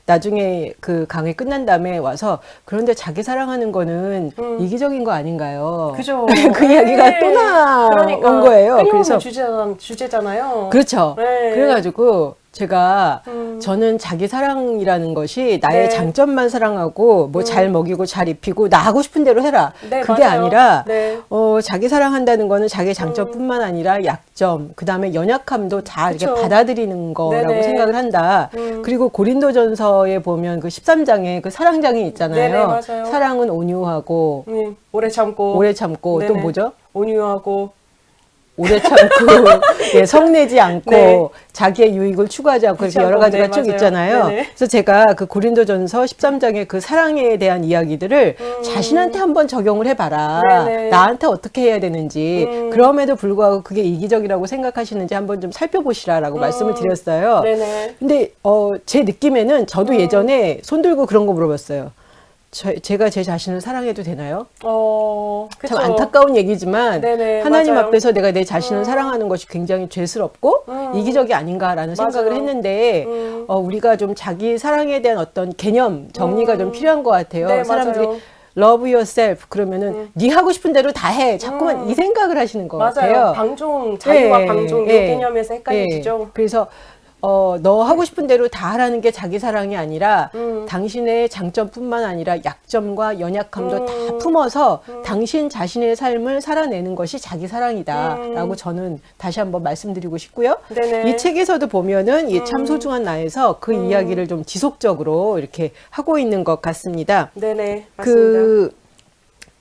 나중에 그 강의 끝난 다음에 와서 그런데 자기 사랑하는 거는 이기적인 거 아닌가요? 그죠. 그 이야기가 또 나온 거예요. 그래서 주제잖아요. 그렇죠. 네. 그래가지고 제가 저는 자기 사랑이라는 것이 나의 네. 장점만 사랑하고 뭐 잘 먹이고 잘 입히고 나 하고 싶은 대로 해라. 네, 그게 맞아요. 아니라 네. 자기 사랑한다는 거는 자기 장점뿐만 아니라 약점, 그다음에 연약함도 다 이렇게 그쵸. 받아들이는 거라고 네네. 생각을 한다. 그리고 고린도전서에 보면 그 13장에 그 사랑장이 있잖아요. 네네, 맞아요. 사랑은 온유하고 오래 참고 또 네네. 뭐죠? 온유하고 오래 참고 예, 성내지 않고 네. 자기의 유익을 추구하지 않고 이렇게 여러 가지가 네, 쭉 맞아요. 있잖아요. 네네. 그래서 제가 그 고린도전서 13장의 그 사랑에 대한 이야기들을 자신한테 한번 적용을 해봐라. 네네. 나한테 어떻게 해야 되는지 그럼에도 불구하고 그게 이기적이라고 생각하시는지 한번 좀 살펴보시라라고 말씀을 드렸어요. 네네. 근데 제 느낌에는 저도 예전에 손 들고 그런 거 물어봤어요. 제가 제 자신을 사랑해도 되나요? 그쵸. 참 안타까운 얘기지만 네네, 하나님 맞아요. 앞에서 내가 내 자신을 사랑하는 것이 굉장히 죄스럽고 이기적이 아닌가라는 생각을 맞아요. 했는데 우리가 좀 자기 사랑에 대한 어떤 개념 정리가 좀 필요한 것 같아요. 네, 사람들이 맞아요. love yourself 그러면은 네 하고 싶은 대로 다 해. 자꾸만 이 생각을 하시는 것 맞아요. 같아요. 방종, 자유와 예, 방종 예, 이 개념에서 헷갈리시죠? 예. 그래서 너 하고 싶은 대로 다 하라는 게 자기 사랑이 아니라 당신의 장점뿐만 아니라 약점과 연약함도 다 품어서 당신 자신의 삶을 살아내는 것이 자기 사랑이다라고 저는 다시 한번 말씀드리고 싶고요. 네네. 이 책에서도 보면은 이 참 소중한 나에서 그 이야기를 좀 지속적으로 이렇게 하고 있는 것 같습니다. 네네. 맞습니다. 그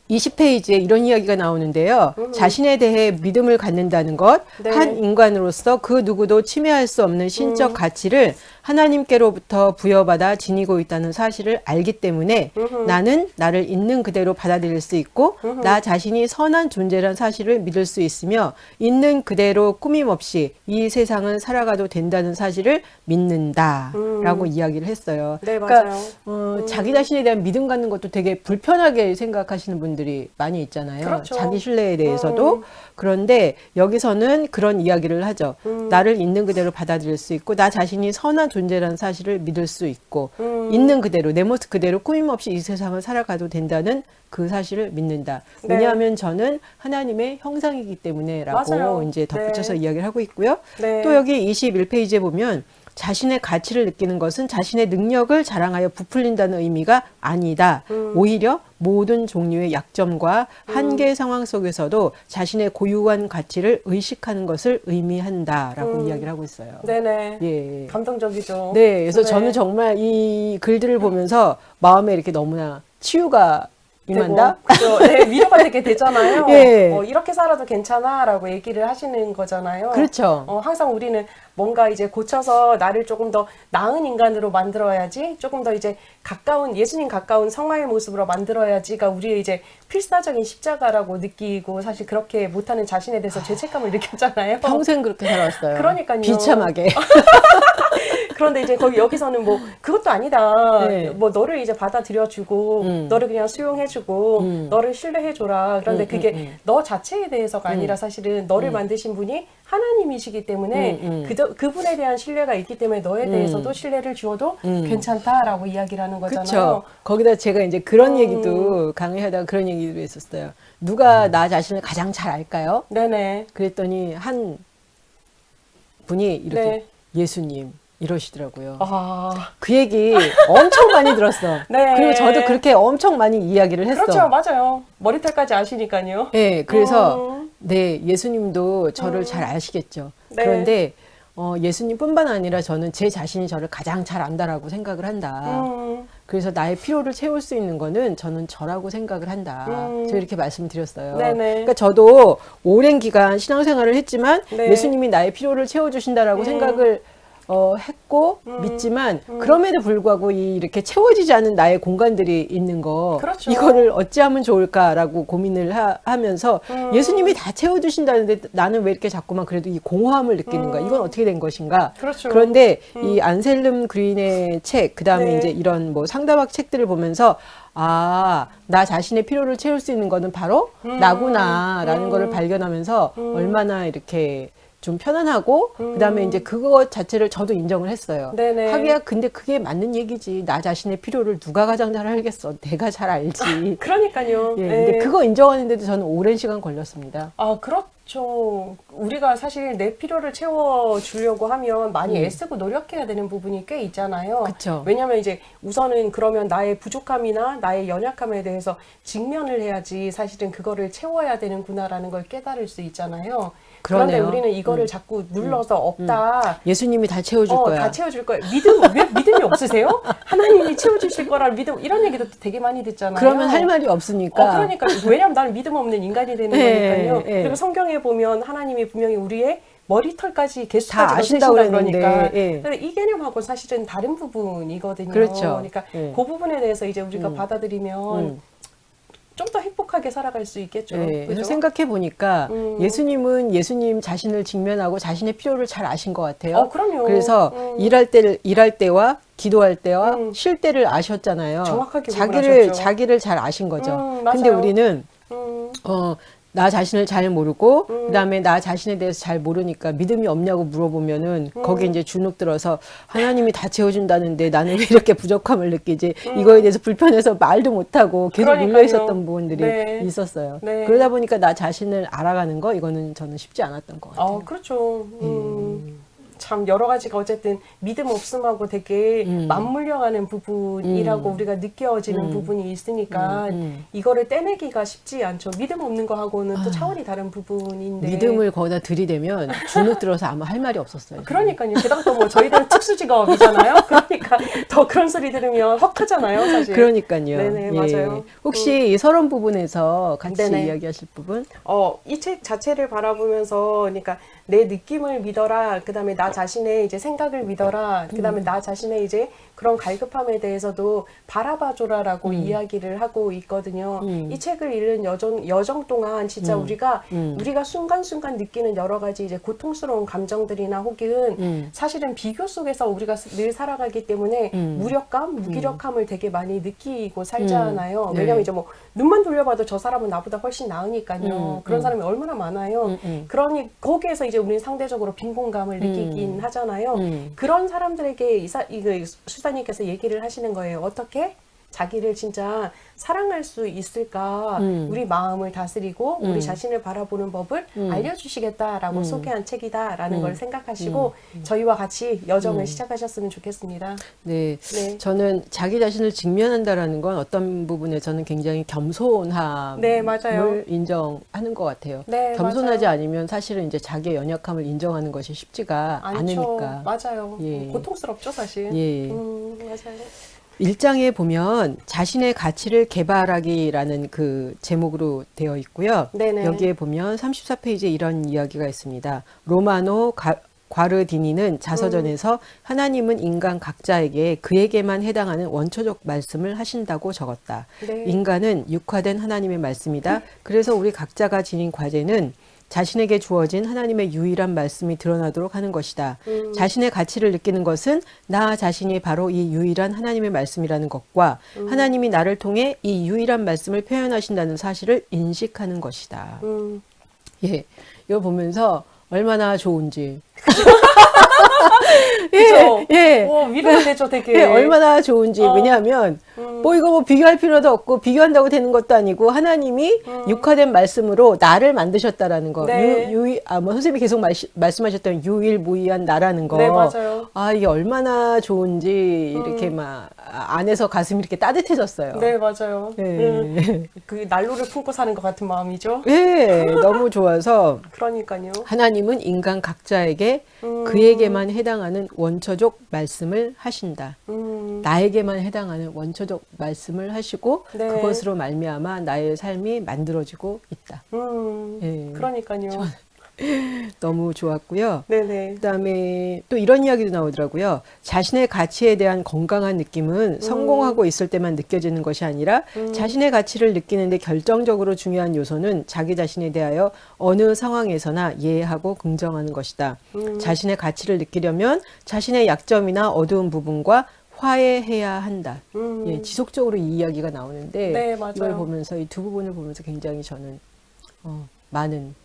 20페이지에 이런 이야기가 나오는데요. 자신에 대해 믿음을 갖는다는 것, 네. 한 인간으로서 그 누구도 침해할 수 없는 신적 가치를 하나님께로부터 부여받아 지니고 있다는 사실을 알기 때문에 나는 나를 있는 그대로 받아들일 수 있고 나 자신이 선한 존재란 사실을 믿을 수 있으며 있는 그대로 꾸밈 없이 이 세상을 살아가도 된다는 사실을 믿는다라고 이야기를 했어요. 네, 그러니까 맞아요. 자기 자신에 대한 믿음 갖는 것도 되게 불편하게 생각하시는 분들이 많이 있잖아요. 그렇죠. 자기 신뢰에 대해서도. 그런데 여기서는 그런 이야기를 하죠. 나를 있는 그대로 받아들일 수 있고 나 자신이 선한 존재라는 사실을 믿을 수 있고 있는 그대로 내 모습 그대로 꾸밈 없이 이 세상을 살아가도 된다는 그 사실을 믿는다. 네. 왜냐하면 저는 하나님의 형상이기 때문에라고 맞아요. 이제 덧붙여서 네. 이야기를 하고 있고요. 네. 또 여기 21페이지에 보면 자신의 가치를 느끼는 것은 자신의 능력을 자랑하여 부풀린다는 의미가 아니다. 오히려 모든 종류의 약점과 한계 상황 속에서도 자신의 고유한 가치를 의식하는 것을 의미한다라고 이야기를 하고 있어요. 네네. 예. 감동적이죠. 네, 그래서 네. 저는 정말 이 글들을 보면서 마음에 이렇게 너무나 치유가 임한다. 그죠. 네, 위로가 되게 되잖아요. 예. 이렇게 살아도 괜찮아라고 얘기를 하시는 거잖아요. 그렇죠. 항상 우리는 뭔가 이제 고쳐서 나를 조금 더 나은 인간으로 만들어야지, 조금 더 이제 예수님 가까운 성화의 모습으로 만들어야지가 우리의 이제 필사적인 십자가라고 느끼고 사실 그렇게 못하는 자신에 대해서 죄책감을 느꼈잖아요. 평생 그렇게 살아왔어요. 그러니까요. 비참하게. 그런데 이제 여기서는 뭐 그것도 아니다. 네. 뭐 너를 이제 받아들여주고 너를 그냥 수용해주고 너를 신뢰해줘라. 그런데 그게 너 자체에 대해서가 아니라 사실은 너를 만드신 분이 하나님이시기 때문에 그분에 대한 신뢰가 있기 때문에 너에 대해서도 신뢰를 주어도 괜찮다라고 이야기를 하는 거잖아요. 그렇죠. 거기다 제가 이제 그런 얘기도 강의하다가 그런 얘기도 했었어요. 누가 나 자신을 가장 잘 알까요? 네네. 그랬더니 한 분이 이렇게 네. 예수님 이러시더라고요. 아, 그 얘기 엄청 많이 들었어. 네. 그리고 저도 그렇게 엄청 많이 이야기를 했어. 그렇죠. 맞아요. 머리털까지 아시니까요. 네, 그래서 네, 예수님도 저를 잘 아시겠죠. 네. 그런데 예수님뿐만 아니라 저는 제 자신이 저를 가장 잘 안다라고 생각을 한다. 그래서 나의 필요를 채울 수 있는 거는 저는 저라고 생각을 한다. 제가 이렇게 말씀드렸어요. 네네. 그러니까 저도 오랜 기간 신앙생활을 했지만 네. 예수님이 나의 필요를 채워주신다라고 생각을 했고 믿지만 그럼에도 불구하고 이렇게 채워지지 않은 나의 공간들이 있는 거 그렇죠. 이거를 어찌하면 좋을까라고 고민을 하면서 예수님이 다 채워주신다는데 나는 왜 이렇게 자꾸만 그래도 이 공허함을 느끼는가 이건 어떻게 된 것인가 그렇죠. 그런데 이 안셀름 그린의 책 그다음에 네. 이제 이런 뭐 상담학 책들을 보면서 나 자신의 필요를 채울 수 있는 거는 바로 나구나라는 거를 발견하면서 얼마나 이렇게 좀 편안하고 그다음에 이제 그것 자체를 저도 인정을 했어요. 네네. 하기야 근데 그게 맞는 얘기지. 나 자신의 필요를 누가 가장 잘 알겠어. 내가 잘 알지. 그러니까요. 예, 네. 근데 그거 인정하는데도 저는 오랜 시간 걸렸습니다. 아, 그렇죠. 우리가 사실 내 필요를 채워주려고 하면 많이 애쓰고 노력해야 되는 부분이 꽤 있잖아요. 그쵸. 왜냐면 이제 우선은 그러면 나의 부족함이나 나의 연약함에 대해서 직면을 해야지 사실은 그거를 채워야 되는구나라는 걸 깨달을 수 있잖아요. 그런데 그러네요. 우리는 이거를 자꾸 눌러서 없다. 예수님이 다 채워줄 거야. 다 채워줄 거야. 왜 믿음이 없으세요? 하나님이 채워주실 거라는 믿음, 이런 얘기도 되게 많이 듣잖아요. 그러면 할 말이 없으니까. 그러니까. 왜냐면 나는 믿음 없는 인간이 되는 예, 거니까요. 예. 그리고 성경에 보면 하나님이 분명히 우리의 머리털까지 다 개수까지 아신다고 세신다 그랬는데, 그러니까. 예. 근데 이 개념하고 사실은 다른 부분이거든요. 그렇죠. 그러니까 예. 그 부분에 대해서 이제 우리가 받아들이면 좀 더 행복하게 살아갈 수 있겠죠. 예, 그래서 그죠? 생각해 보니까 예수님은 예수님 자신을 직면하고 자신의 필요를 잘 아신 것 같아요. 그럼요. 그래서 일할 때와 기도할 때와 쉴 때를 아셨잖아요. 정확하게 구분하셨죠. 자기를 잘 아신 거죠. 맞아요. 근데 우리는 음, 나 자신을 잘 모르고 그다음에 나 자신에 대해서 잘 모르니까 믿음이 없냐고 물어보면은 거기에 이제 주눅 들어서 하나님이 다 채워준다는데 나는 왜 이렇게 부족함을 느끼지? 이거에 대해서 불편해서 말도 못하고 계속 그러니까요. 눌려 있었던 부분들이 네. 있었어요. 네. 그러다 보니까 나 자신을 알아가는 거 이거는 저는 쉽지 않았던 것 같아요. 그렇죠. 참 여러 가지가 어쨌든 믿음 없음하고 되게 맞물려가는 부분이라고 우리가 느껴지는 부분이 있으니까 이거를 떼내기가 쉽지 않죠. 믿음 없는 거하고는 또 차원이 다른 부분인데. 믿음을 거기다 들이대면 주눅 들어서 아마 할 말이 없었어요. 그러니까요. 게다가 또 뭐 저희들은 특수직업이잖아요. 그러니까 더 그런 소리 들으면 헉 하잖아요, 사실. 그러니까요. 네네, 맞아요. 혹시 이 서론 부분에서 같이 네네. 이야기하실 부분? 이 책 자체를 바라보면서, 그러니까 내 느낌을 믿어라. 그 다음에 나 자신의 이제 생각을 믿어라. 그 다음에 나 자신의 이제 그런 갈급함에 대해서도 바라봐줘라라고 이야기를 하고 있거든요. 이 책을 읽는 여정 동안 진짜 우리가 순간순간 느끼는 여러 가지 이제 고통스러운 감정들이나 혹은 사실은 비교 속에서 우리가 늘 살아가기 때문에 무력감, 무기력함을 되게 많이 느끼고 살잖아요. 네. 왜냐면 이제 뭐 눈만 돌려봐도 저 사람은 나보다 훨씬 나으니까요. 그런 사람이 얼마나 많아요. 그러니 거기에서 이제 우리는 상대적으로 빈곤감을 느끼긴 하잖아요. 그런 사람들에게 수사님께서 얘기를 하시는 거예요. 어떻게 자기를 진짜 사랑할 수 있을까? 우리 마음을 다스리고 우리 자신을 바라보는 법을 알려주시겠다라고 소개한 책이다라는 걸 생각하시고 저희와 같이 여정을 시작하셨으면 좋겠습니다. 네. 네. 저는 자기 자신을 직면한다라는 건 어떤 부분에서는 굉장히 겸손함을 네, 맞아요. 인정하는 것 같아요. 네, 겸손하지 맞아요. 않으면 사실은 이제 자기의 연약함을 인정하는 것이 쉽지가 않으니까. 맞아요. 예. 고통스럽죠, 사실. 예. 맞아요. 1장에 보면 자신의 가치를 개발하기라는 그 제목으로 되어 있고요. 네네. 여기에 보면 34페이지에 이런 이야기가 있습니다. 로마노 과르디니는 자서전에서 하나님은 인간 각자에게 그에게만 해당하는 원초적 말씀을 하신다고 적었다. 네. 인간은 육화된 하나님의 말씀이다. 그래서 우리 각자가 지닌 과제는 자신에게 주어진 하나님의 유일한 말씀이 드러나도록 하는 것이다. 자신의 가치를 느끼는 것은 나 자신이 바로 이 유일한 하나님의 말씀이라는 것과 하나님이 나를 통해 이 유일한 말씀을 표현하신다는 사실을 인식하는 것이다. 예, 이거 보면서 얼마나 좋은지. 그죠? 예. 위로가 되죠, 되게. 예, 얼마나 좋은지. 왜냐하면 뭐 이거 뭐 비교할 필요도 없고 비교한다고 되는 것도 아니고 하나님이 육화된 말씀으로 나를 만드셨다라는 거. 네. 뭐 선생님이 계속 말씀하셨던 유일무이한 나라는 거. 네, 맞아요. 이게 얼마나 좋은지 이렇게 막 안에서 가슴이 이렇게 따뜻해졌어요. 네, 맞아요. 예. 그 난로를 품고 사는 것 같은 마음이죠. 예, 너무 좋아서 그러니까요. 하나님은 인간 각자에게 그에게만 해당하는 원초적 말씀을 하신다. 나에게만 해당하는 원초적 말씀을 하시고 네. 그것으로 말미암아 나의 삶이 만들어지고 있다. 예. 그러니까요. 너무 좋았고요. 네네. 그다음에 또 이런 이야기도 나오더라고요. 자신의 가치에 대한 건강한 느낌은 성공하고 있을 때만 느껴지는 것이 아니라 자신의 가치를 느끼는데 결정적으로 중요한 요소는 자기 자신에 대하여 어느 상황에서나 이해하고 긍정하는 것이다. 자신의 가치를 느끼려면 자신의 약점이나 어두운 부분과 화해해야 한다. 예, 지속적으로 이 이야기가 나오는데 네, 맞아요. 이걸 보면서 이 두 부분을 보면서 굉장히 저는 많은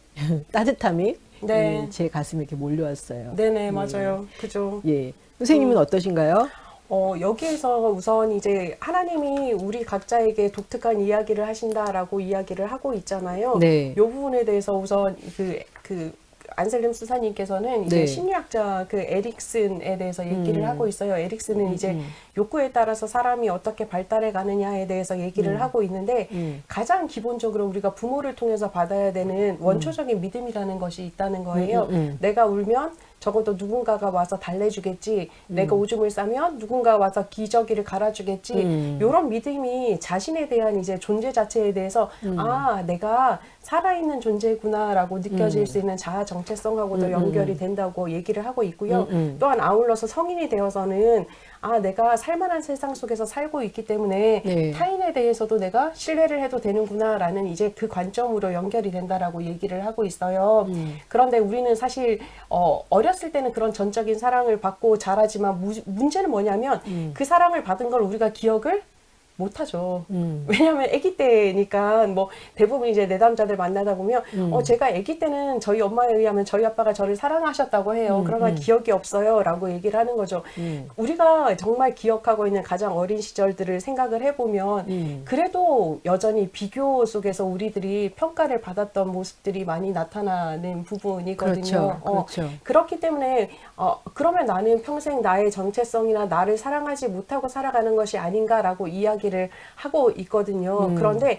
따뜻함이 네. 제 가슴에 이렇게 몰려왔어요. 네네, 맞아요. 그죠. 예. 선생님은 어떠신가요? 여기에서 우선 이제 하나님이 우리 각자에게 독특한 이야기를 하신다라고 이야기를 하고 있잖아요. 네. 이 부분에 대해서 우선 안셀름 수사님께서는 이제 네. 심리학자 에릭슨에 대해서 얘기를 하고 있어요. 에릭슨은 이제 욕구에 따라서 사람이 어떻게 발달해 가느냐에 대해서 얘기를 하고 있는데 가장 기본적으로 우리가 부모를 통해서 받아야 되는 원초적인 믿음이라는 것이 있다는 거예요. 내가 울면 적어도 누군가가 와서 달래주겠지. 내가 오줌을 싸면 누군가가 와서 기저귀를 갈아주겠지. 이런 믿음이 자신에 대한 이제 존재 자체에 대해서 아, 내가 살아있는 존재구나라고 느껴질 수 있는 자아 정체성하고도 연결이 된다고 얘기를 하고 있고요. 또한 아울러서 성인이 되어서는 아, 내가 살만한 세상 속에서 살고 있기 때문에 네. 타인에 대해서도 내가 신뢰를 해도 되는구나라는 이제 그 관점으로 연결이 된다라고 얘기를 하고 있어요. 그런데 우리는 사실 어렸을 때는 그런 전적인 사랑을 받고 자라지만 문제는 뭐냐면 그 사랑을 받은 걸 우리가 기억을 못하죠. 왜냐하면 아기 때니까 뭐 대부분 이제 내담자들 만나다 보면 제가 아기 때는 저희 엄마에 의하면 저희 아빠가 저를 사랑하셨다고 해요. 그러나 기억이 없어요 라고 얘기를 하는 거죠. 우리가 정말 기억하고 있는 가장 어린 시절들을 생각을 해보면 그래도 여전히 비교 속에서 우리들이 평가를 받았던 모습들이 많이 나타나는 부분이거든요. 그렇죠. 그렇죠. 그렇기 때문에 그러면 나는 평생 나의 정체성이나 나를 사랑하지 못하고 살아가는 것이 아닌가라고 이야기를 하고 있거든요. 그런데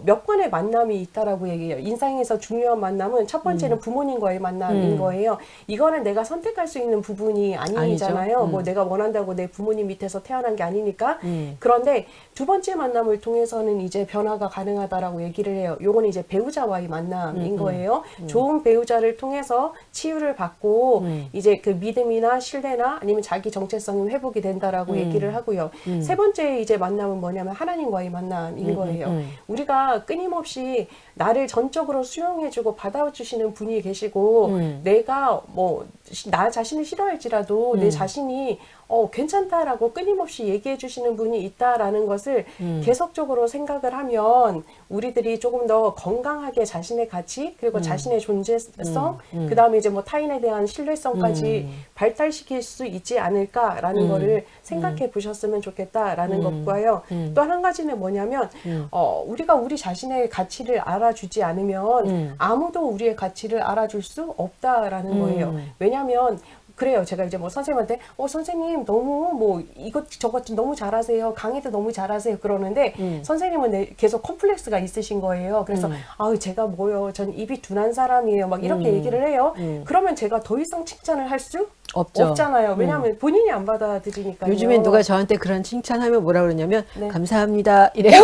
몇 번의 만남이 있다라고 얘기해요. 인생에서 중요한 만남은 첫 번째는 부모님과의 만남인 거예요. 이거는 내가 선택할 수 있는 부분이 아니잖아요. 뭐 내가 원한다고 내 부모님 밑에서 태어난 게 아니니까. 그런데 두 번째 만남을 통해서는 이제 변화가 가능하다라고 얘기를 해요. 요건 이제 배우자와의 만남인 거예요. 좋은 배우자를 통해서 치유를 받고 이제 그 믿음이나 신뢰나 아니면 자기 정체성이 회복이 된다라고 얘기를 하고요. 세 번째 이제 만남은 뭐냐면 하나님과의 만남인 거예요. 우리가 끊임없이 나를 전적으로 수용해주고 받아주시는 분이 계시고 내가 뭐 나 자신을 싫어할지라도 내 자신이 괜찮다라고 끊임없이 얘기해 주시는 분이 있다라는 것을 계속적으로 생각을 하면 우리들이 조금 더 건강하게 자신의 가치 그리고 자신의 존재성 그 다음에 이제 뭐 타인에 대한 신뢰성까지 발달시킬 수 있지 않을까라는 거를 생각해 보셨으면 좋겠다라는 것과요. 또 한 가지는 뭐냐면 우리가 우리 자신의 가치를 알아주지 않으면 아무도 우리의 가치를 알아줄 수 없다라는 거예요. 왜냐하면 그래요. 제가 이제 뭐 선생님한테 선생님 너무 뭐 이것 저것 너무 잘하세요. 강의도 너무 잘하세요. 그러는데 선생님은 계속 컴플렉스가 있으신 거예요. 그래서 아우 제가 뭐요. 전 입이 둔한 사람이에요. 막 이렇게 얘기를 해요. 그러면 제가 더 이상 칭찬을 할 수 없잖아요. 왜냐하면 본인이 안 받아들이니까요. 요즘엔 누가 저한테 그런 칭찬하면 뭐라 그러냐면 감사합니다 이래요.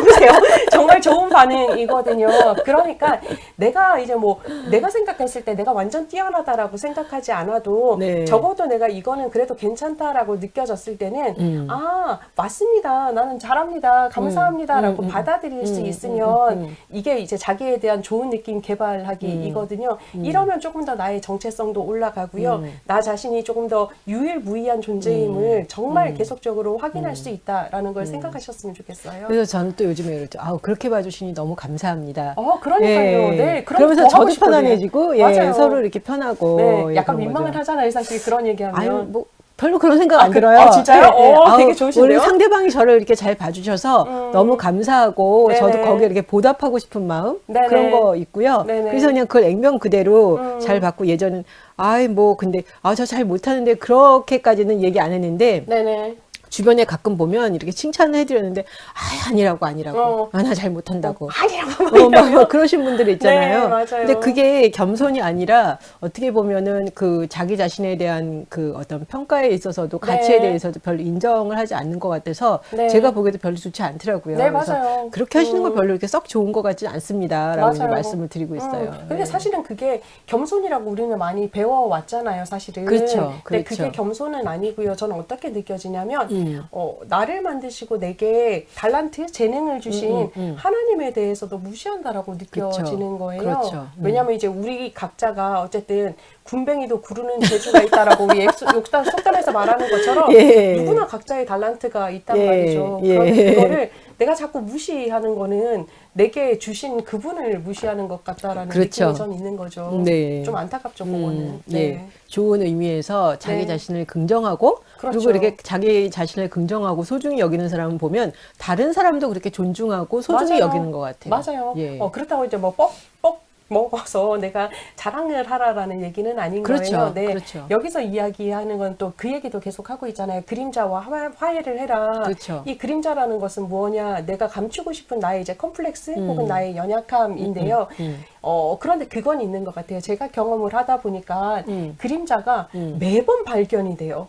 보세요. 정말 좋은 반응이거든요. 그러니까 내가 이제 뭐 내가 생각했을 때 내가 완전 뛰어나다라고 생각하지 않아도 적어도 내가 이거는 그래도 괜찮다라고 느껴졌을 때는 아 맞습니다. 나는 잘합니다. 감사합니다라고 받아들일 수 있으면 이게 이제 자기에 대한 좋은 느낌 개발하기이거든요. 이러면 조금 더 나의 정체성도 올라가고요. 나 자신이 조금 더 유일무이한 존재임을 정말 계속적으로 확인할 수 있다라는 걸 생각하셨으면 좋겠어요. 그래서 저는 또 요즘에 그렇죠. 아우 그렇게 봐주시니 너무 감사합니다. 그러니까요. 네, 그러면서 저도 편안해지고 서로 이렇게 편하고 네, 약간 민망은 하잖아요. 사실 그런 얘기하면. 아니 뭐 별로 그런 생각 안 들어요. 진짜요? 되게 좋으신데요? 우리 상대방이 저를 이렇게 잘 봐주셔서 너무 감사하고 네네. 저도 거기에 이렇게 보답하고 싶은 마음 네네. 그런 거 있고요. 네네. 그래서 그냥 그걸 액면 그대로 잘 받고 예전은 근데 저 잘 못하는데 그렇게까지는 얘기 안 했는데 네네. 주변에 가끔 보면 이렇게 칭찬을 해드렸는데 아니라고 나 잘 못한다고 아니라고 막 그러신 분들이 있잖아요. 네, 맞아요. 근데 그게 겸손이 아니라 어떻게 보면은 그 자기 자신에 대한 그 어떤 평가에 있어서도 가치에 대해서도 별로 인정을 하지 않는 것 같아서 제가 보기에도 별로 좋지 않더라고요. 네, 그래서 맞아요. 그렇게 하시는 거 별로 이렇게 썩 좋은 것 같지 않습니다라고 이제 맞아요. 말씀을 드리고 있어요. 근데 사실은 그게 겸손이라고 우리는 많이 배워왔잖아요, 사실은. 그렇죠. 근데 그게 겸손은 아니고요. 저는 어떻게 느껴지냐면 나를 만드시고 내게 달란트, 재능을 주신 하나님에 대해서도 무시한다라고 느껴지는 거예요. 그렇죠. 왜냐하면 이제 우리 각자가 어쨌든 군뱅이도 구르는 재주가 있다라고 우리 속담에서 말하는 것처럼 누구나 각자의 달란트가 있단 말이죠. 그거를 내가 자꾸 무시하는 거는 내게 주신 그분을 무시하는 것 같다라는 그렇죠. 느낌이 전 있는 거죠. 네. 좀 안타깝죠, 그거는. 네. 좋은 의미에서 자기 네. 자신을 긍정하고 그렇죠. 그리고 이렇게 자기 자신을 긍정하고 소중히 여기는 사람을 보면 다른 사람도 그렇게 존중하고 소중히 맞아요. 여기는 것 같아요. 맞아요. 예. 그렇다고 이제 뭐 뻑뻑 먹어서 내가 자랑을 하라라는 얘기는 아닌 그렇죠. 거예요. 네. 그렇죠. 여기서 이야기하는 건 또 그 얘기도 계속 하고 있잖아요. 그림자와 화해를 해라. 그렇죠. 이 그림자라는 것은 뭐냐? 내가 감추고 싶은 나의 이제 컴플렉스 혹은 나의 연약함인데요. 그런데 그건 있는 것 같아요. 제가 경험을 하다 보니까 그림자가 매번 발견이 돼요.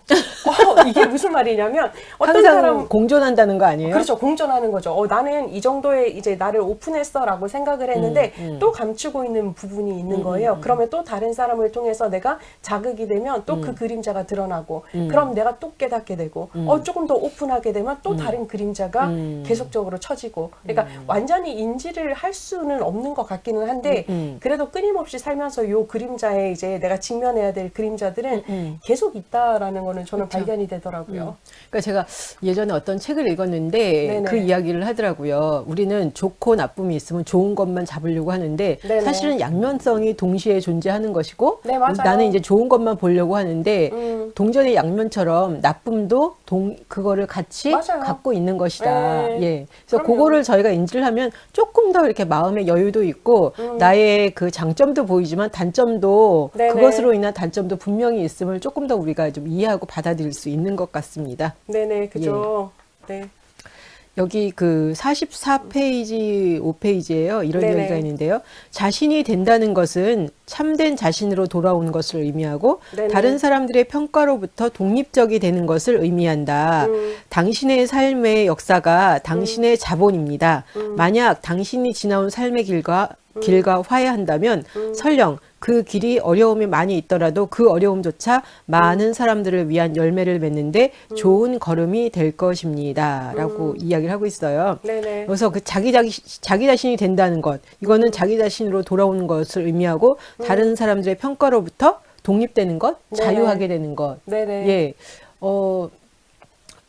이게 무슨 말이냐면 어떤 항상 사람 공존한다는 거 아니에요? 그렇죠. 공존하는 거죠. 나는 이 정도의 이제 나를 오픈했어라고 생각을 했는데 또 감추고 있는 부분이 있는 거예요. 그러면 또 다른 사람을 통해서 내가 자극이 되면 또 그 그림자가 드러나고 그럼 내가 또 깨닫게 되고 조금 더 오픈하게 되면 또 다른 그림자가 계속적으로 처지고 그러니까 완전히 인지를 할 수는 없는 것 같기는 한데 그래도 끊임없이 살면서 요 그림자에 이제 내가 직면해야 될 그림자들은 계속 있다라는 거는 저는 그렇죠. 발견이 되더라고요. 그러니까 제가 예전에 어떤 책을 읽었는데 네네. 그 이야기를 하더라고요. 우리는 좋고 나쁨이 있으면 좋은 것만 잡으려고 하는데 네네. 사실은 양면성이 동시에 존재하는 것이고 네, 맞아요. 나는 이제 좋은 것만 보려고 하는데 동전의 양면처럼 나쁨도 그거를 같이 맞아요. 갖고 있는 것이다. 네. 예. 그래서 그럼요. 그거를 저희가 인지를 하면 조금 더 이렇게 마음의 여유도 있고 나의 그 장점도 보이지만 단점도 네네. 그것으로 인한 단점도 분명히 있음을 조금 더 우리가 좀 이해하고 받아들일 수 있는 것 같습니다. 네네, 그죠. 네. 여기 그 44페이지, 5페이지에요. 이런 네네. 얘기가 있는데요. 자신이 된다는 것은 참된 자신으로 돌아오는 것을 의미하고 네네. 다른 사람들의 평가로부터 독립적이 되는 것을 의미한다. 당신의 삶의 역사가 당신의 자본입니다. 만약 당신이 지나온 삶의 길과 화해한다면 설령 그 길이 어려움이 많이 있더라도 그 어려움조차 많은 사람들을 위한 열매를 맺는데 좋은 걸음이 될 것입니다. 라고 이야기를 하고 있어요. 네네. 그래서 그 자기 자신이 된다는 것, 이거는 자기 자신으로 돌아오는 것을 의미하고 다른 사람들의 평가로부터 독립되는 것, 네네. 자유하게 되는 것. 네네. 예.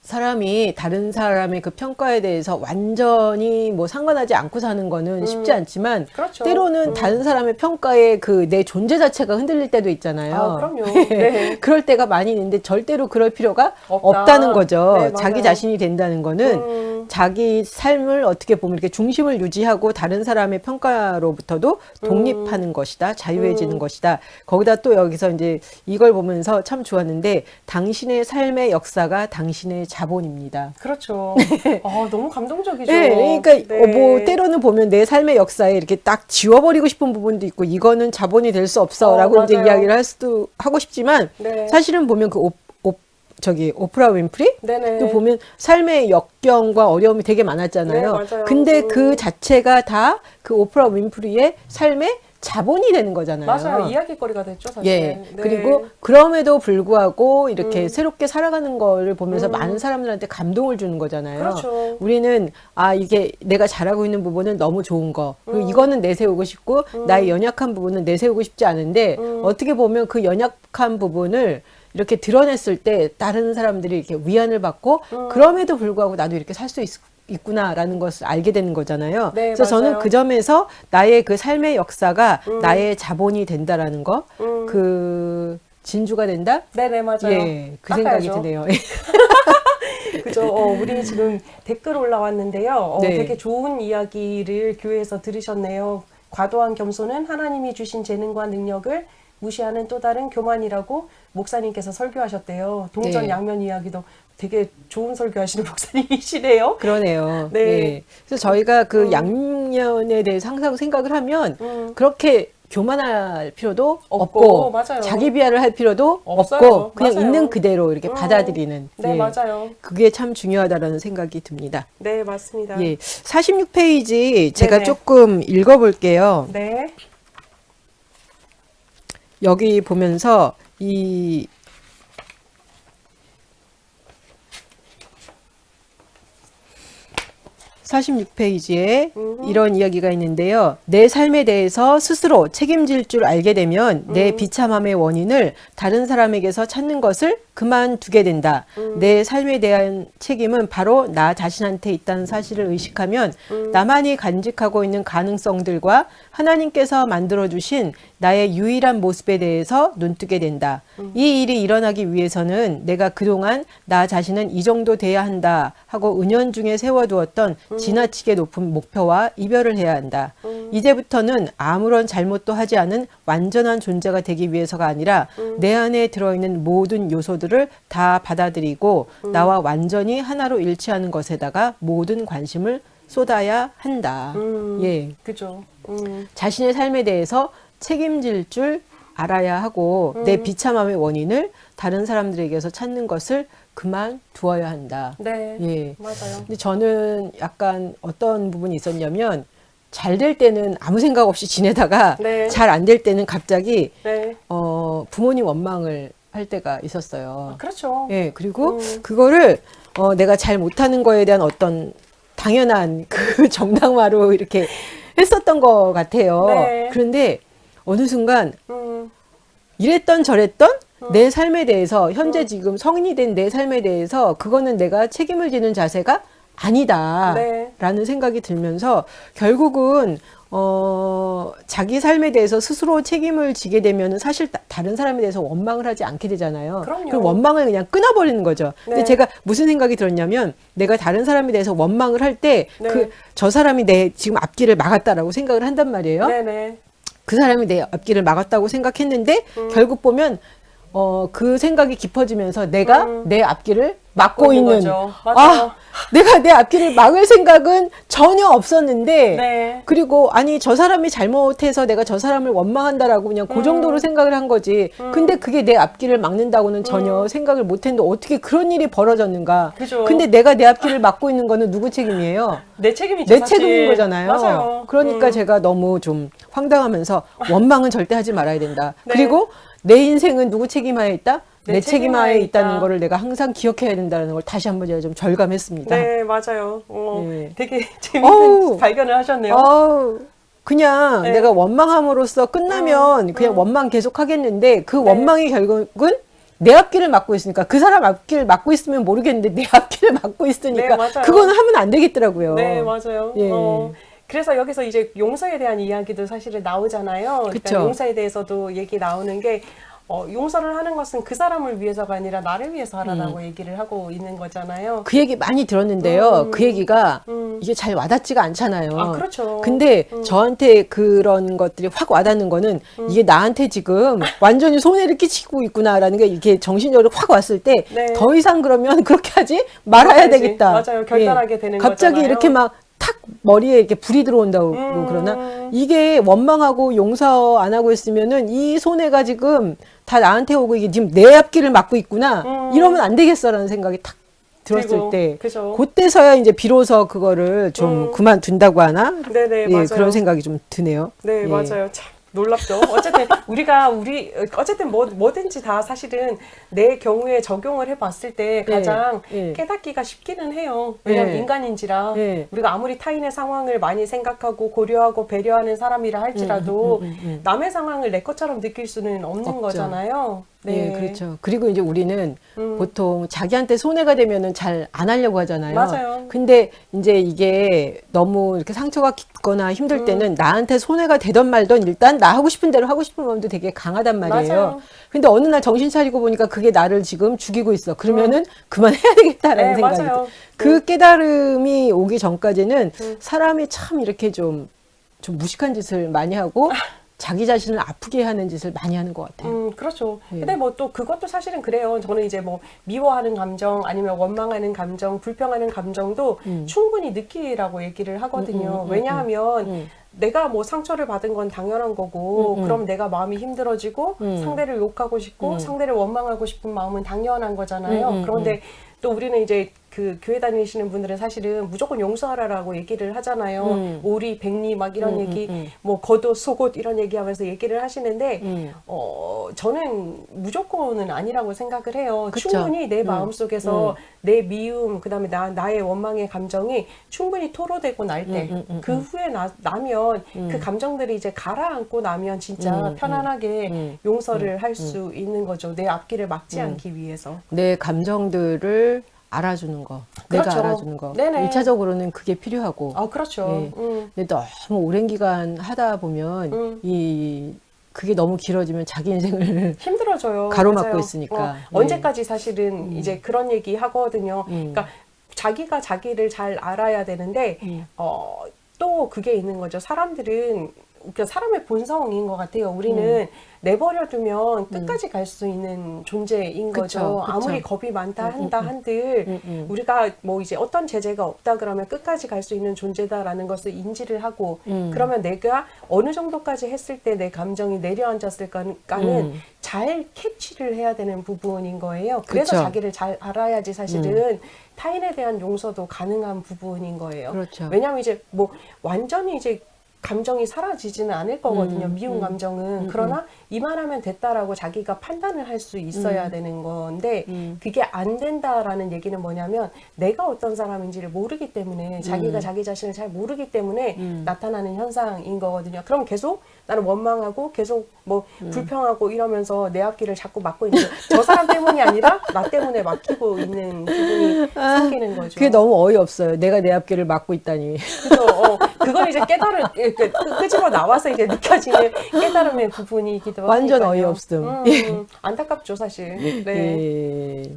사람이 다른 사람의 그 평가에 대해서 완전히 뭐 상관하지 않고 사는 거는 쉽지 않지만 그렇죠. 때로는 다른 사람의 평가에 그 내 존재 자체가 흔들릴 때도 있잖아요. 아, 그럼요. 네. 그럴 때가 많이 있는데 절대로 그럴 필요가 없다. 없다는 거죠. 네, 자기 맞아요. 자신이 된다는 거는 자기 삶을 어떻게 보면 이렇게 중심을 유지하고 다른 사람의 평가로부터도 독립하는 것이다. 자유해지는 것이다. 거기다 또 여기서 이제 이걸 보면서 참 좋았는데 당신의 삶의 역사가 당신의 자본입니다. 그렇죠. 너무 감동적이죠. 네, 그러니까 네. 뭐 때로는 보면 내 삶의 역사에 이렇게 딱 지워버리고 싶은 부분도 있고 이거는 자본이 될 수 없어라고 이제 맞아요. 이야기를 할 수도 하고 싶지만 네. 사실은 보면 그 오프라 윈프리 네네. 또 보면 삶의 역경과 어려움이 되게 많았잖아요. 네, 맞아요. 근데 그 자체가 다 그 오프라 윈프리의 삶의 자본이 되는 거잖아요. 맞아요. 이야기거리가 됐죠, 사실. 예. 네. 그리고 그럼에도 불구하고 이렇게 새롭게 살아가는 거를 보면서 많은 사람들한테 감동을 주는 거잖아요. 그렇죠. 우리는 이게 내가 잘하고 있는 부분은 너무 좋은 거. 그리고 이거는 내세우고 싶고 나의 연약한 부분은 내세우고 싶지 않은데 어떻게 보면 그 연약한 부분을 이렇게 드러냈을 때 다른 사람들이 이렇게 위안을 받고 그럼에도 불구하고 나도 이렇게 살 수 있구나라는 것을 알게 되는 거잖아요. 네, 그래서 저는 맞아요. 그 점에서 나의 그 삶의 역사가 나의 자본이 된다라는 거, 그 진주가 된다? 네네, 맞아요. 예, 그 생각이 깎아야죠. 드네요. 그죠. 우리 지금 댓글 올라왔는데요. 네. 되게 좋은 이야기를 교회에서 들으셨네요. 과도한 겸손은 하나님이 주신 재능과 능력을 무시하는 또 다른 교만이라고 목사님께서 설교하셨대요. 동전 네. 양면 이야기도 되게 좋은 설교하시는 목사님이시네요. 그러네요. 네. 예. 그래서 저희가 그 양면에 대해서 항상 생각을 하면 그렇게 교만할 필요도 없고 맞아요. 자기 비하를 할 필요도 없어요. 없고 그냥 맞아요. 있는 그대로 이렇게 받아들이는 네, 예. 맞아요. 그게 참 중요하다라는 생각이 듭니다. 네, 맞습니다. 예. 46페이지 제가 네네. 조금 읽어볼게요. 네. 여기 보면서 이 46페이지에 이런 이야기가 있는데요. 내 삶에 대해서 스스로 책임질 줄 알게 되면 내 비참함의 원인을 다른 사람에게서 찾는 것을 그만두게 된다. 내 삶에 대한 책임은 바로 나 자신한테 있다는 사실을 의식하면 나만이 간직하고 있는 가능성들과 하나님께서 만들어주신 나의 유일한 모습에 대해서 눈뜨게 된다. 이 일이 일어나기 위해서는 내가 그동안 나 자신은 이 정도 돼야 한다 하고 은연중에 세워두었던 지나치게 높은 목표와 이별을 해야 한다. 이제부터는 아무런 잘못도 하지 않은 완전한 존재가 되기 위해서가 아니라 내 안에 들어있는 모든 요소들을 다 받아들이고 나와 완전히 하나로 일치하는 것에다가 모든 관심을 쏟아야 한다. 예, 그죠. 자신의 삶에 대해서 책임질 줄 알아야 하고 내 비참함의 원인을 다른 사람들에게서 찾는 것을 그만두어야 한다. 네, 예. 맞아요. 근데 저는 약간 어떤 부분이 있었냐면 잘 될 때는 아무 생각 없이 지내다가 네. 잘 안 될 때는 갑자기 네, 부모님 원망을 할 때가 있었어요. 그렇죠. 예, 그리고 그거를 내가 잘 못하는 거에 대한 어떤 당연한 그 정당화로 이렇게 했었던 것 같아요. 네. 그런데 어느 순간 음, 이랬던 저랬던 내 삶에 대해서 현재 지금 성인이 된 내 삶에 대해서 그거는 내가 책임을 지는 자세가 아니다 네. 라는 생각이 들면서 결국은 자기 삶에 대해서 스스로 책임을 지게 되면 사실 다른 사람에 대해서 원망을 하지 않게 되잖아요. 그럼요. 그 원망을 그냥 끊어버리는 거죠. 근데 네. 제가 무슨 생각이 들었냐면 내가 다른 사람에 대해서 원망을 할 때 네. 저 사람이 내 지금 앞길을 막았다라고 생각을 한단 말이에요. 네네. 그 사람이 내 앞길을 막았다고 생각했는데 결국 보면 그 생각이 깊어지면서 내가 내 앞길을 막고 있는 거죠. 맞아요. 내가 내 앞길을 막을 생각은 전혀 없었는데 네. 그리고 아니 저 사람이 잘못해서 내가 저 사람을 원망한다라고 그냥 그 정도로 생각을 한 거지. 근데 그게 내 앞길을 막는다고는 전혀 생각을 못했는데 어떻게 그런 일이 벌어졌는가. 그죠. 근데 내가 내 앞길을 막고 있는 거는 누구 책임이에요? 내 책임이죠. 내 사실. 책임인 거잖아요. 맞아요. 그러니까 제가 너무 좀 황당하면서 원망은 절대 하지 말아야 된다. 네. 그리고 내 인생은 누구 책임하에 있다? 내 내 책임하에 책임하에 있다는 있다. 거를 내가 항상 기억해야 된다는 걸 다시 한번 제가 좀 절감했습니다. 네, 맞아요. 네. 되게 재밌는 어우. 발견을 하셨네요. 그냥 네. 내가 원망함으로써 끝나면 그냥 원망 계속 하겠는데 그 네. 원망이 결국은 내 앞길을 막고 있으니까 그 사람 앞길을 막고 있으면 모르겠는데 내 앞길을 막고 네, 있으니까 맞아요. 그거는 하면 안 되겠더라고요. 네, 맞아요. 예. 그래서 여기서 이제 용서에 대한 이야기도 사실은 나오잖아요. 그쵸. 그러니까 용서에 대해서도 얘기 나오는 게 용서를 하는 것은 그 사람을 위해서가 아니라 나를 위해서 하라고 얘기를 하고 있는 거잖아요. 그 얘기 많이 들었는데요. 그 얘기가 이게 잘 와닿지가 않잖아요. 아, 그렇죠. 근데 저한테 그런 것들이 확 와닿는 거는 이게 나한테 지금 완전히 손해를 끼치고 있구나라는 게 이렇게 정신적으로 확 왔을 때 더 네. 이상 그러면 그렇게 하지 말아야 그래야지. 되겠다. 맞아요. 결단하게 되는 갑자기 거잖아요. 이렇게 막 탁 머리에 이렇게 불이 들어온다고 그러나 이게 원망하고 용서 안 하고 있으면은 이 손해가 지금 다 나한테 오고 이게 지금 내 앞길을 막고 있구나 이러면 안 되겠어라는 생각이 탁 들었을 그리고, 때 그죠. 그때서야 이제 비로소 그거를 좀 그만둔다고 하나 네네, 예, 맞아요. 그런 생각이 좀 드네요. 네, 예. 맞아요. 참 놀랍죠. 어쨌든 어쨌든 뭐든지 다 사실은 내 경우에 적용을 해봤을 때 가장 예. 깨닫기가 쉽기는 해요. 왜냐하면 예. 인간인지라 예. 우리가 아무리 타인의 상황을 많이 생각하고 고려하고 배려하는 사람이라 할지라도 남의 상황을 내 것처럼 느낄 수는 없는 없죠. 거잖아요. 네, 네, 그렇죠. 그리고 이제 우리는 보통 자기한테 손해가 되면은 잘 안 하려고 하잖아요. 맞아요. 근데 이제 이게 너무 이렇게 상처가 깊거나 힘들 때는 나한테 손해가 되던 말던 일단 나 하고 싶은 대로 하고 싶은 마음도 되게 강하단 말이에요. 맞아요. 근데 어느 날 정신 차리고 보니까 그게 나를 지금 죽이고 있어. 그러면은 그만해야 되겠다라는 네, 생각이 맞아요. 들어요. 그 깨달음이 오기 전까지는 사람이 참 이렇게 좀 무식한 짓을 많이 하고 자기 자신을 아프게 하는 짓을 많이 하는 것 같아요. 그렇죠. 예. 근데 뭐 또 그것도 사실은 그래요. 저는 이제 뭐 미워하는 감정 아니면 원망하는 감정, 불평하는 감정도 충분히 느끼라고 얘기를 하거든요. 왜냐하면 내가 뭐 상처를 받은 건 당연한 거고 그럼 내가 마음이 힘들어지고 상대를 욕하고 싶고 상대를 원망하고 싶은 마음은 당연한 거잖아요. 그런데 또 우리는 이제 그 교회 다니시는 분들은 사실은 무조건 용서하라라고 얘기를 하잖아요. 오리, 백리 막 이런 얘기, 뭐 겉옷, 속옷 이런 얘기하면서 얘기를 하시는데 저는 무조건은 아니라고 생각을 해요. 그쵸. 충분히 내 마음속에서 내 미움, 그다음에 나의 원망의 감정이 충분히 토로되고 날 때, 그 후에 나면 그 감정들이 이제 가라앉고 나면 진짜 편안하게 용서를 할 수 있는 거죠. 내 앞길을 막지 않기 위해서. 내 감정들을 알아주는 거, 그렇죠. 내가 알아주는 거. 네네. 1차적으로는 그게 필요하고. 아, 그렇죠. 근데 너무 오랜 기간 하다 보면 그게 너무 길어지면 자기 인생을 힘들어져요. 가로막고 맞아요. 있으니까. 언제까지 사실은 이제 그런 얘기 하거든요. 그러니까 자기가 자기를 잘 알아야 되는데 또 그게 있는 거죠. 사람들은 그러니까 사람의 본성인 것 같아요. 우리는 내버려두면 끝까지 갈 수 있는 존재인 거죠. 그쵸. 아무리 겁이 많다 한다 한들 우리가 뭐 이제 어떤 제재가 없다 그러면 끝까지 갈 수 있는 존재다라는 것을 인지를 하고 그러면 내가 어느 정도까지 했을 때 내 감정이 내려앉았을까는 잘 캐치를 해야 되는 부분인 거예요. 그래서 그쵸. 자기를 잘 알아야지 사실은 타인에 대한 용서도 가능한 부분인 거예요. 그렇죠. 왜냐하면 이제 뭐 완전히 이제 감정이 사라지지는 않을 거거든요. 미운 감정은. 그러나 이만하면 됐다라고 자기가 판단을 할 수 있어야 되는 건데 그게 안 된다라는 얘기는 뭐냐면 내가 어떤 사람인지를 모르기 때문에 자기가 자기 자신을 잘 모르기 때문에 나타나는 현상인 거거든요. 그럼 계속 나는 원망하고 계속 뭐 불평하고 이러면서 내 앞길을 자꾸 막고 있는 저 사람 때문이 아니라 나 때문에 막히고 있는 부분이 생기는 거죠. 그게 너무 어이없어요. 내가 내 앞길을 막고 있다니. 그래서 그걸 이제 끄집어 나와서 이제 느껴지는 깨달음의 부분이기도 하니까요. 완전 어이없음. 안타깝죠, 사실. 네. 예.